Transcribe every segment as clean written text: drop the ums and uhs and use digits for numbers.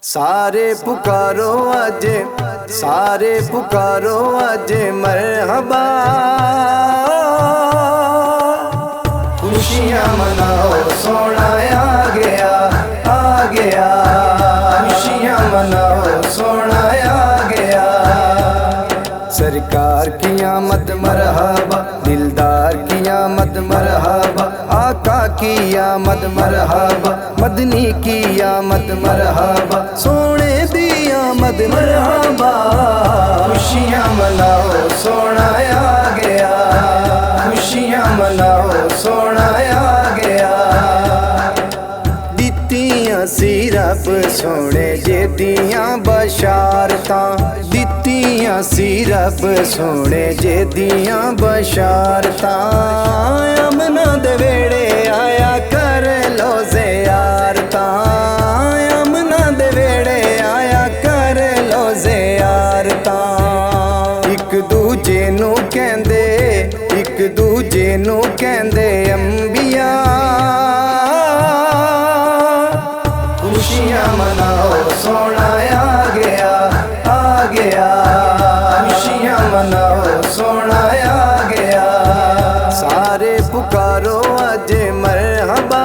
सारे पुकारो आज, सारे पुकारो आज मरहबा। खुशियाँ मनाओ सोना आ गया, आ गया। खुशियाँ मनाओ सोना आ गया। सरकार की आमद मरहबा, दिलदार की आमद मरहबा, आका की आमद मरहबा, मदनी की आमद मरहबा, सोने दी आमद मरहबा। खुशियाँ मनाओ सोना आ गया, खुशियाँ मनाओ सोना आ गया। दित्तियां सी रब सोने जे दियां बशारतां, दित्तियां सी रब सोने जे दियां बशारतां। अमना दे वेड़े आया कर लो ज़ियारतां, अमना दे वेड़े आया कर लो ज़ियारतां। इक दूजे नू कहंदे, इक दूजे नू कहंदे अंबिया। खुशियाँ मनाओ सोना आ गया, आ गया। खुशियाँ मनाओ सोना आ गया। सारे पुकारो आज मरहबा।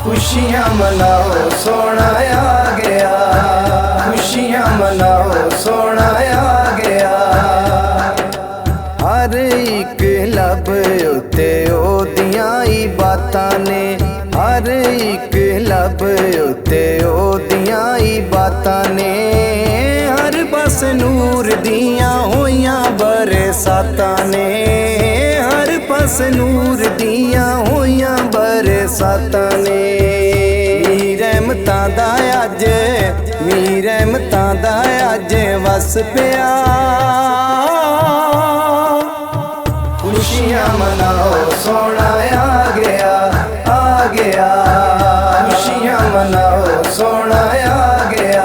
खुशियाँ मनाओ सोना आ गया, खुशियाँ मनाओ सोना आ गया। हर एक लब उत्ते ओदियां ही बातां ने, हर एक लब उत्ते ओदियां ही बातां ने। हर बस नूर दियां होइयां बरसातां ने, हर बस नूर दियां होइयां बरसातां ने। मीर रहमतां दा अज, मीर रहमतां दा अज वस पिया। खुशियाँ मनाओ सोना आ गया, आ गया। खुशियाँ मनाओ सोना आ गया।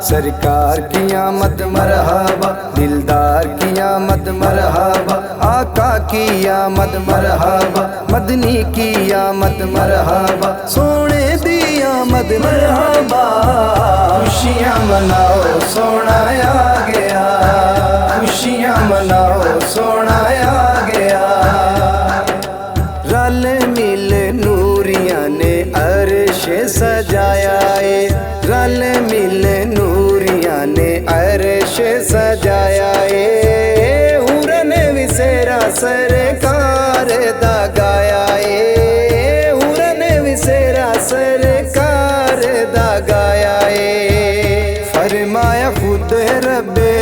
सरकार की आमद मरहबा, दिलदार की आमद मरहबा, आका की आमद मरहबा, मदनी की आमद मरहबा, सोने दी आमद मरहबा। खुशियाँ मनाओ सोना आ गया, खुशियाँ मनाओ सोना आ गया। रल मिल नूरियां ने अर्श सजाया है, रल मिल नूरियां ने अर्श सजाया है। हुरन विसेरा सरकार दा गाया है, हुरन विसेरा सरकार दा गाया है। फरमाया खुद रब्बे,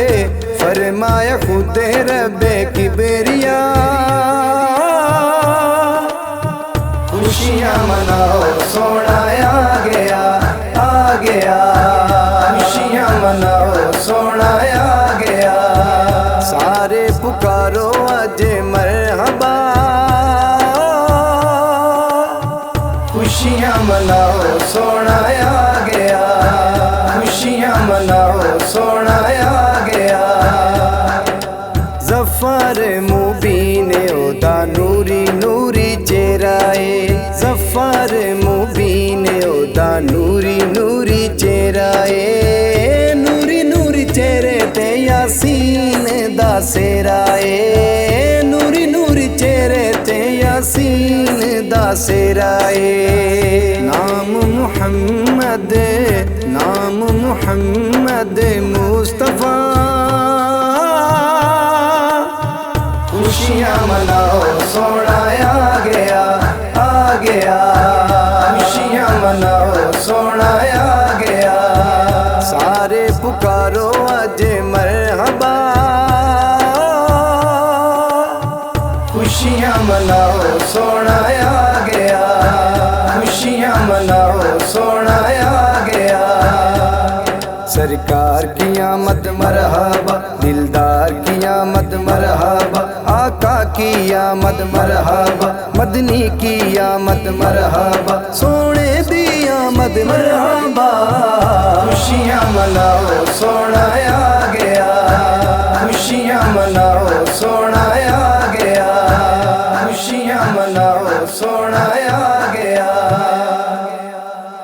फरमाया खुद रब्बे किबरिया। खुशियाँ मनाओ सोना आ गया, आ गया। खुशियाँ मनाओ सोना आ गया। सारे पुकारो आज मरहबा। खुशियाँ मनाओ सोना आ गया, खुशियाँ मनाओ सोना आ गया। ज़फ़र मुबीन ओदा नूरी नूरी चेहरा है, ज़फ़र मुबीन ओदा नूरी नूरी चेहरा है। नूरी नूरी चेहरे ते यासीन दा सेरा है, नूरी नूरी चेहरे ते यासीन दा सेरा है। नाम मुहम्मद, नाम मुहम्मद मुस्तफ़ा। खुशियाँ मनाओ सोना आ गया, आ गया। खुशियाँ मनाओ सोना आ गया। सारे पुकारो आज मरहबा। खुशियाँ मनाओ सोना आ गया, खुशियाँ मनाओ सोना आ गया। सरकार की आमद मरहबा, दिलदार की आमद मरहबा, आका की आमद मरहबा, मदनी की आमद मरहबा, सोने दी आमद मरहबा। खुशियाँ मनाओ सोना आ